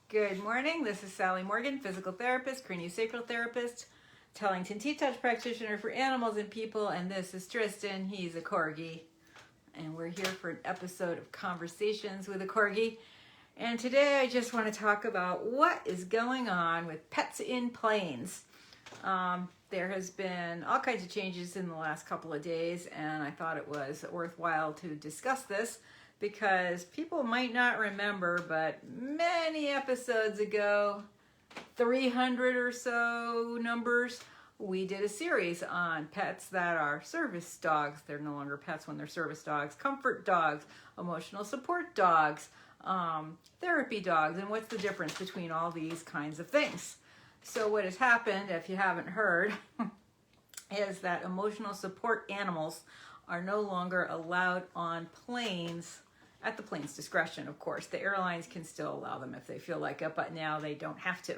Good morning. This is Sally Morgan, physical therapist, craniosacral therapist, Tellington T-Touch practitioner for animals and people, and this is Tristan. He's a Corgi, and we're here for an episode of Conversations with a Corgi. And today I just want to talk about what is going on with pets in planes. There has been all kinds of changes in the last couple of days, and I thought it was worthwhile to discuss this because people might not remember, but many episodes ago, 300 or so numbers, we did a series on pets that are service dogs. They're no longer pets when they're service dogs. Comfort dogs, emotional support dogs, therapy dogs, and what's the difference between all these kinds of things. So what has happened, if you haven't heard, is that emotional support animals are no longer allowed on planes at the plane's discretion, of course. The airlines can still allow them if they feel like it, but now they don't have to.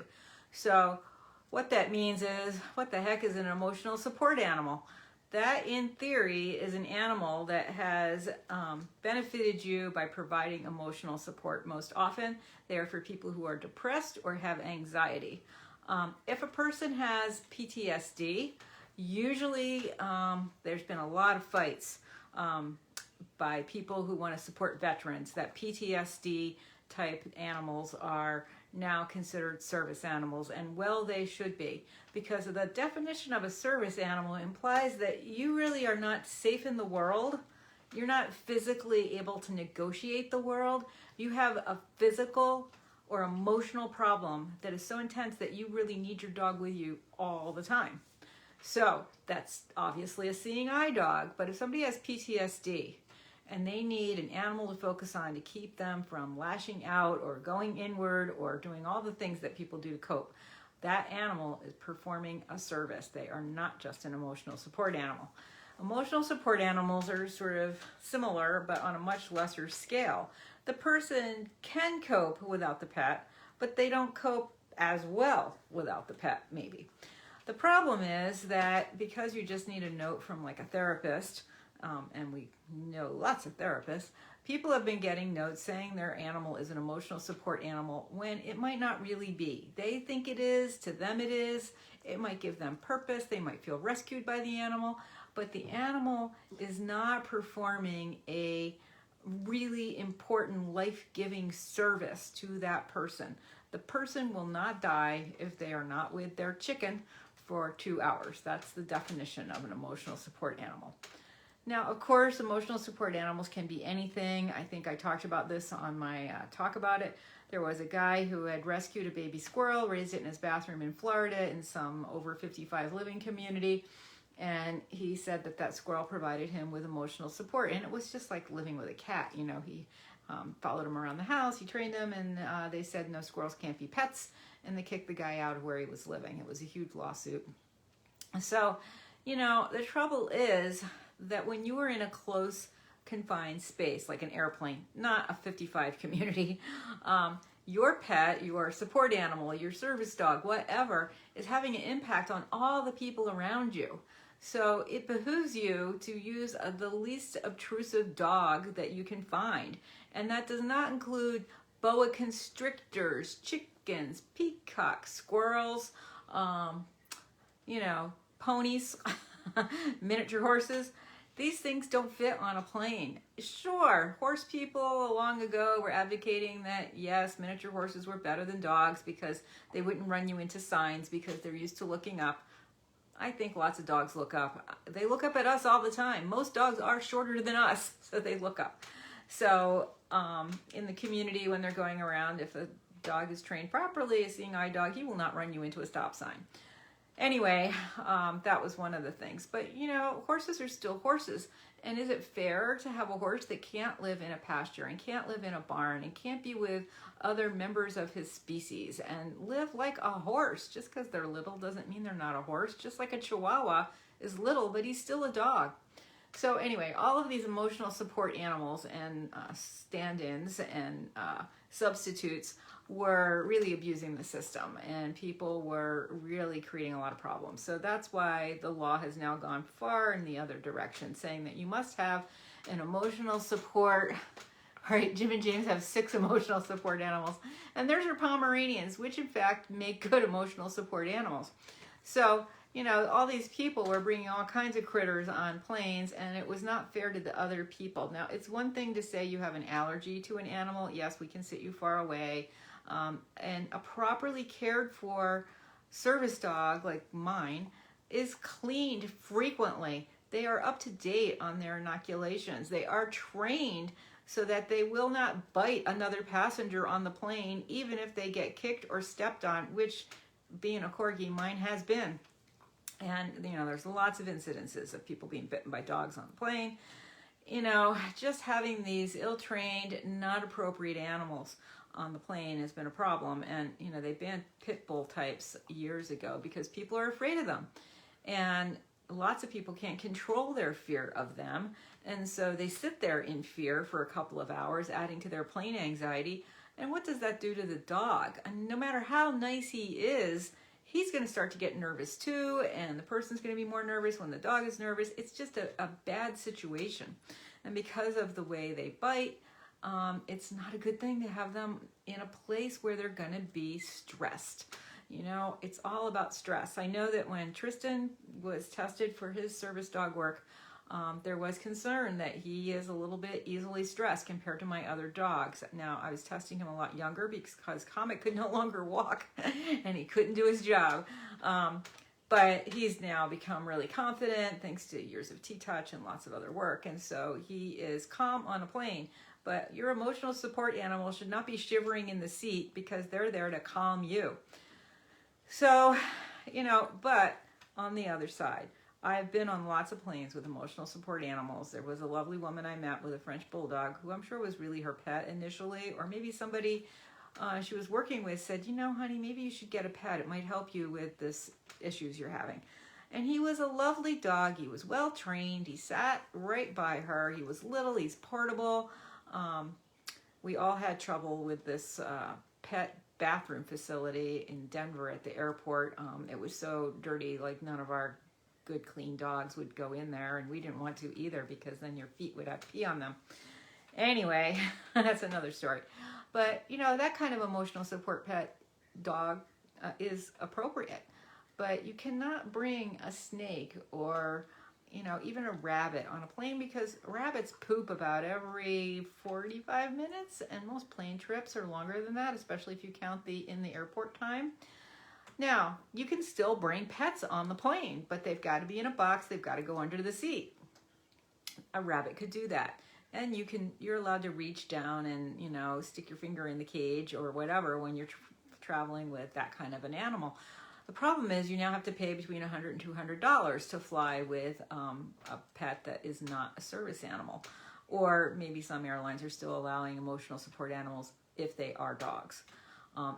So what that means is, what the heck is an emotional support animal? That, in theory, is an animal that has benefited you by providing emotional support. Most often, they are for people who are depressed or have anxiety. If a person has PTSD, usually there's been a lot of fights by people who want to support veterans that PTSD type animals are now considered service animals, and well, they should be, because the definition of a service animal implies that you really are not safe in the world. You're not physically able to negotiate the world. You have a physical or emotional problem that is so intense that you really need your dog with you all the time. So that's obviously a seeing eye dog, but if somebody has PTSD and they need an animal to focus on to keep them from lashing out or going inward or doing all the things that people do to cope, that animal is performing a service. They are not just an emotional support animal. Emotional support animals are sort of similar, but on a much lesser scale. The person can cope without the pet, but they don't cope as well without the pet, maybe. The problem is that because you just need a note from like a therapist, and we know lots of therapists, people have been getting notes saying their animal is an emotional support animal when it might not really be. They think it is, to them it is. It might give them purpose, they might feel rescued by the animal, but the animal is not performing a really important life-giving service to that person. The person will not die if they are not with their chicken for 2 hours. That's the definition of an emotional support animal. Now, of course, emotional support animals can be anything. I think I talked about this on my talk about it. There was a guy who had rescued a baby squirrel, raised it in his bathroom in Florida in some over 55 living community. And he said that that squirrel provided him with emotional support. And it was just like living with a cat. You know, he followed him around the house, he trained him, and they said no, squirrels can't be pets. And they kicked the guy out of where he was living. It was a huge lawsuit. So, you know, the trouble is that when you are in a close, confined space, like an airplane, not a 55 community, your pet, your support animal, your service dog, whatever, is having an impact on all the people around you. So it behooves you to use the least obtrusive dog that you can find. And that does not include boa constrictors, chickens, peacocks, squirrels, ponies, miniature horses. These things don't fit on a plane. Sure, horse people long ago were advocating that, yes, miniature horses were better than dogs because they wouldn't run you into signs because they're used to looking up. I think lots of dogs look up. They look up at us all the time. Most dogs are shorter than us, so they look up. So in the community, when they're going around, if a dog is trained properly, a seeing eye dog, he will not run you into a stop sign. Anyway, that was one of the things. But, you know, horses are still horses. And is it fair to have a horse that can't live in a pasture and can't live in a barn and can't be with other members of his species and live like a horse? Just because they're little doesn't mean they're not a horse. Just like a Chihuahua is little, but he's still a dog. So anyway, all of these emotional support animals and stand-ins and substitutes were really abusing the system, and people were really creating a lot of problems. So that's why the law has now gone far in the other direction, saying that you must have an emotional support All right, Jim and James have 6 emotional support animals, and theirs are Pomeranians, which in fact make good emotional support animals. So, you know, all these people were bringing all kinds of critters on planes, and it was not fair to the other people. Now, it's one thing to say you have an allergy to an animal. Yes, we can sit you far away. And a properly cared for service dog, like mine, is cleaned frequently. They are up to date on their inoculations. They are trained so that they will not bite another passenger on the plane, even if they get kicked or stepped on, which, being a Corgi, mine has been. And, you know, there's lots of incidences of people being bitten by dogs on the plane. You know, just having these ill-trained, not appropriate animals on the plane has been a problem. And, you know, they banned pit bull types years ago because people are afraid of them. And lots of people can't control their fear of them. And so they sit there in fear for a couple of hours, adding to their plane anxiety. And what does that do to the dog? And no matter how nice he is, he's going to start to get nervous too, and the person's going to be more nervous when the dog is nervous. It's just a bad situation. And because of the way they bite, it's not a good thing to have them in a place where they're going to be stressed. You know, it's all about stress. I know that when Tristan was tested for his service dog work, there was concern that he is a little bit easily stressed compared to my other dogs. Now, I was testing him a lot younger because Comet could no longer walk and he couldn't do his job. But he's now become really confident thanks to years of T-Touch and lots of other work. And so he is calm on a plane. But your emotional support animal should not be shivering in the seat because they're there to calm you. So, you know, but on the other side, I've been on lots of planes with emotional support animals. There was a lovely woman I met with a French bulldog who I'm sure was really her pet initially, or maybe somebody she was working with said, you know, honey, maybe you should get a pet. It might help you with this issues you're having. And he was a lovely dog. He was well trained. He sat right by her. He was little. He's portable. We all had trouble with this pet bathroom facility in Denver at the airport. It was so dirty, like none of our good clean dogs would go in there, and we didn't want to either because then your feet would have pee on them. Anyway, that's another story. But, you know, that kind of emotional support pet dog is appropriate. But you cannot bring a snake or, you know, even a rabbit on a plane because rabbits poop about every 45 minutes, and most plane trips are longer than that, especially if you count the in the airport time. Now, you can still bring pets on the plane, but they've got to be in a box. They've got to go under the seat. A rabbit could do that. And you're allowed to reach down and, you know, stick your finger in the cage or whatever when you're traveling with that kind of an animal. The problem is you now have to pay between $100 and $200 to fly with a pet that is not a service animal. Or maybe some airlines are still allowing emotional support animals if they are dogs.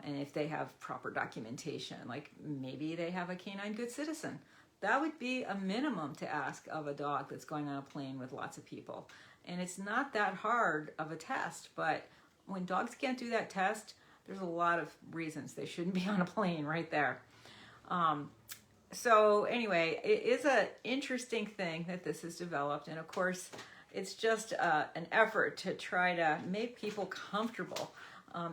And if they have proper documentation, like maybe they have a canine good citizen. That would be a minimum to ask of a dog that's going on a plane with lots of people. And it's not that hard of a test, but when dogs can't do that test, there's a lot of reasons they shouldn't be on a plane right there. So anyway, it is an interesting thing that this has developed. And of course, it's just an effort to try to make people comfortable.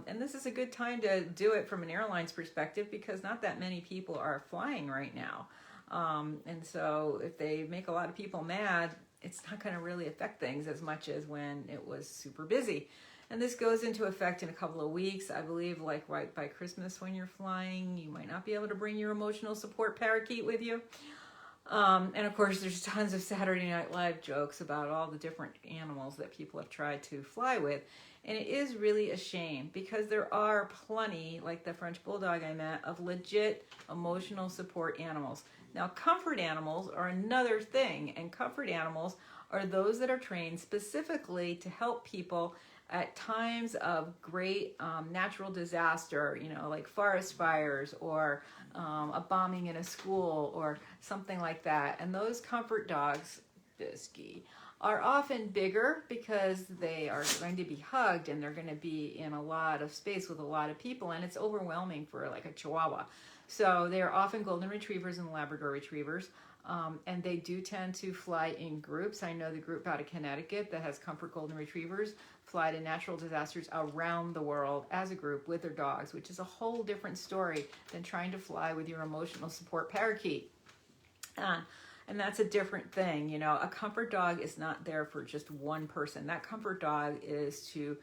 And this is a good time to do it from an airline's perspective because not that many people are flying right now. And so if they make a lot of people mad, it's not going to really affect things as much as when it was super busy. And this goes into effect in a couple of weeks. I believe like right by Christmas when you're flying, you might not be able to bring your emotional support parakeet with you. And of course, there's tons of Saturday Night Live jokes about all the different animals that people have tried to fly with. And it is really a shame because there are plenty, like the French bulldog I met, of legit emotional support animals. Now, comfort animals are another thing, and comfort animals are those that are trained specifically to help people at times of great natural disaster, you know, like forest fires or a bombing in a school or something like that. And those comfort dogs, Bisky, are often bigger because they are going to be hugged and they're going to be in a lot of space with a lot of people, and it's overwhelming for like a Chihuahua. So they are often golden retrievers and Labrador retrievers. And they do tend to fly in groups. I know the group out of Connecticut that has Comfort Golden Retrievers fly to natural disasters around the world as a group with their dogs, which is a whole different story than trying to fly with your emotional support parakeet. And that's a different thing. You know, a comfort dog is not there for just one person. That comfort dog is to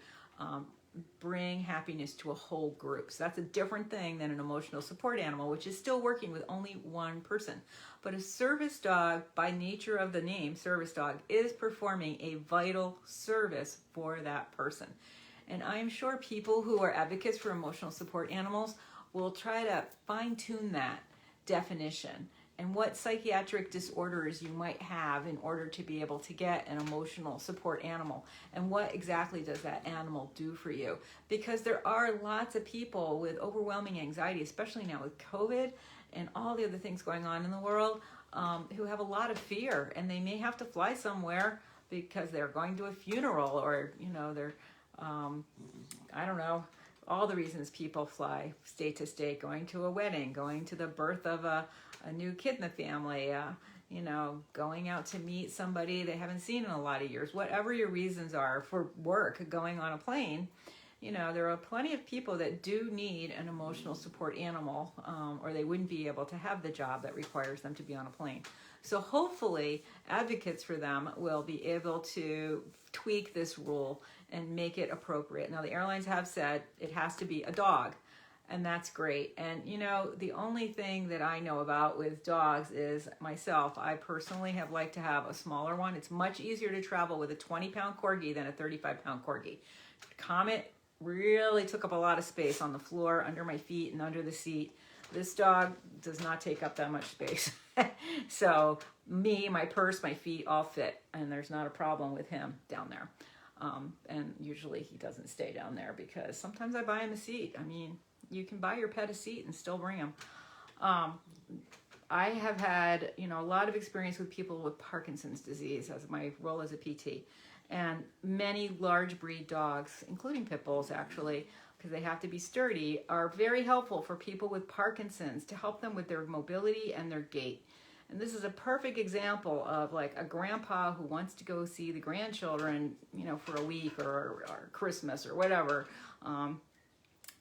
bring happiness to a whole group. So that's a different thing than an emotional support animal, which is still working with only one person. But a service dog, by nature of the name, service dog, is performing a vital service for that person. And I'm sure people who are advocates for emotional support animals will try to fine-tune that definition and what psychiatric disorders you might have in order to be able to get an emotional support animal, and what exactly does that animal do for you. Because there are lots of people with overwhelming anxiety, especially now with COVID and all the other things going on in the world, who have a lot of fear, and they may have to fly somewhere because they're going to a funeral, or, you know, they're, I don't know, all the reasons people fly state to state, going to a wedding, going to the birth of a new kid in the family, you know, going out to meet somebody they haven't seen in a lot of years. Whatever your reasons are for work, going on a plane, you know, there are plenty of people that do need an emotional support animal, or they wouldn't be able to have the job that requires them to be on a plane. So hopefully advocates for them will be able to tweak this rule and make it appropriate. Now, the airlines have said it has to be a dog, and that's great. And, you know, the only thing that I know about with dogs is myself. I personally have liked to have a smaller one. It's much easier to travel with a 20-pound Corgi than a 35-pound Corgi. Comet really took up a lot of space on the floor, under my feet, and under the seat. This dog does not take up that much space. So me, my purse, my feet all fit, and there's not a problem with him down there. And usually he doesn't stay down there because sometimes I buy him a seat. I mean, you can buy your pet a seat and still bring him. I have had, you know, a lot of experience with people with Parkinson's disease as my role as a PT. And many large breed dogs, including pit bulls actually, because they have to be sturdy, are very helpful for people with Parkinson's to help them with their mobility and their gait. And this is a perfect example of like a grandpa who wants to go see the grandchildren, you know, for a week or Christmas or whatever.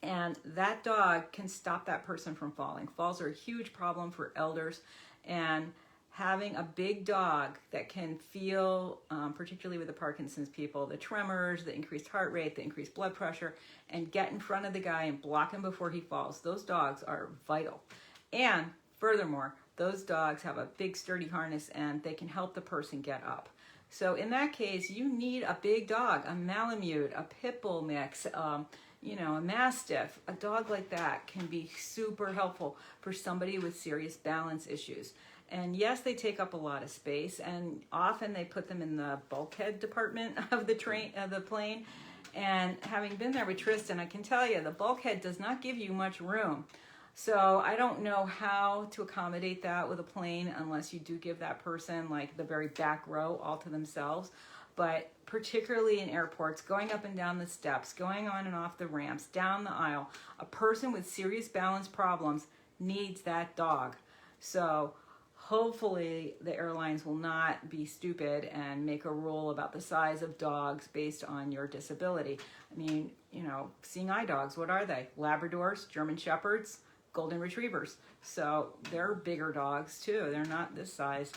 And that dog can stop that person from falling. Falls are a huge problem for elders, and having a big dog that can feel, particularly with the Parkinson's people, the tremors, the increased heart rate, the increased blood pressure, and get in front of the guy and block him before he falls. Those dogs are vital. And furthermore, those dogs have a big sturdy harness and they can help the person get up. So in that case, you need a big dog, a Malamute, a Pit Bull mix, you know, a Mastiff. A dog like that can be super helpful for somebody with serious balance issues. And yes, they take up a lot of space, and often they put them in the bulkhead department of the plane. And having been there with Tristan, I can tell you the bulkhead does not give you much room. So I don't know how to accommodate that with a plane unless you do give that person like the very back row all to themselves. But particularly in airports, going up and down the steps, going on and off the ramps, down the aisle, a person with serious balance problems needs that dog. So hopefully the airlines will not be stupid and make a rule about the size of dogs based on your disability. I mean, you know, seeing eye dogs, what are they? Labradors, German Shepherds, Golden Retrievers. So they're bigger dogs too. They're not this size.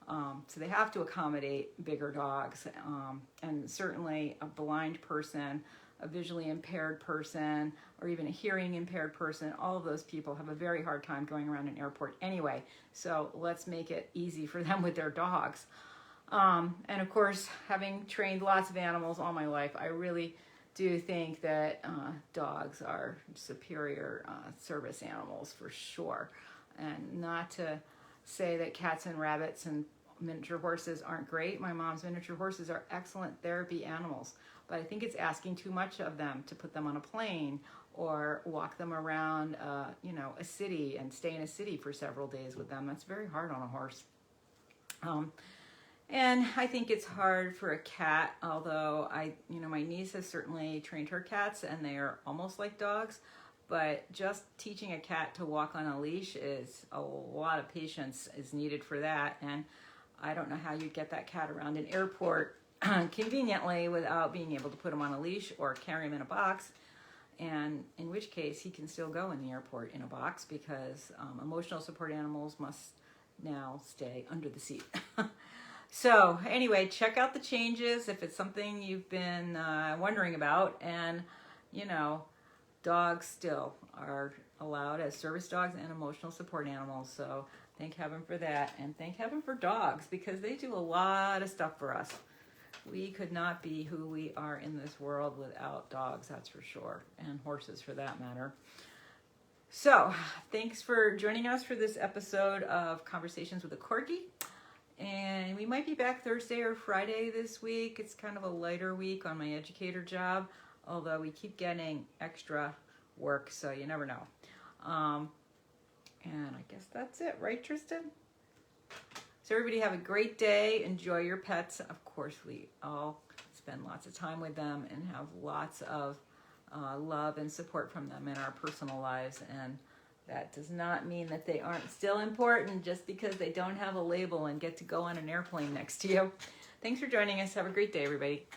So they have to accommodate bigger dogs. And certainly a blind person, a visually impaired person, or even a hearing impaired person, all of those people have a very hard time going around an airport anyway. So let's make it easy for them with their dogs. And of course, having trained lots of animals all my life, I really do think that dogs are superior service animals for sure. And not to say that cats and rabbits and miniature horses aren't great. My mom's miniature horses are excellent therapy animals, but I think it's asking too much of them to put them on a plane or walk them around, you know, a city and stay in a city for several days with them. That's very hard on a horse. And I think it's hard for a cat, although my niece has certainly trained her cats and they are almost like dogs, but just teaching a cat to walk on a leash is a lot of patience is needed for that. And I don't know how you get that cat around an airport conveniently without being able to put him on a leash or carry him in a box. And in which case he can still go in the airport in a box, because emotional support animals must now stay under the seat. So anyway, check out the changes if it's something you've been wondering about. And you know, dogs still are allowed as service dogs and emotional support animals. So thank heaven for that, and thank heaven for dogs, because they do a lot of stuff for us. We could not be who we are in this world without dogs, that's for sure, and horses for that matter. So thanks for joining us for this episode of Conversations with a Corgi. And we might be back Thursday or Friday this week. It's kind of a lighter week on my educator job, although we keep getting extra work, so you never know. And I guess that's it, right, Tristan? So everybody have a great day. Enjoy your pets. Of course, we all spend lots of time with them and have lots of love and support from them in our personal lives. And that does not mean that they aren't still important just because they don't have a label and get to go on an airplane next to you. Thanks for joining us. Have a great day, everybody.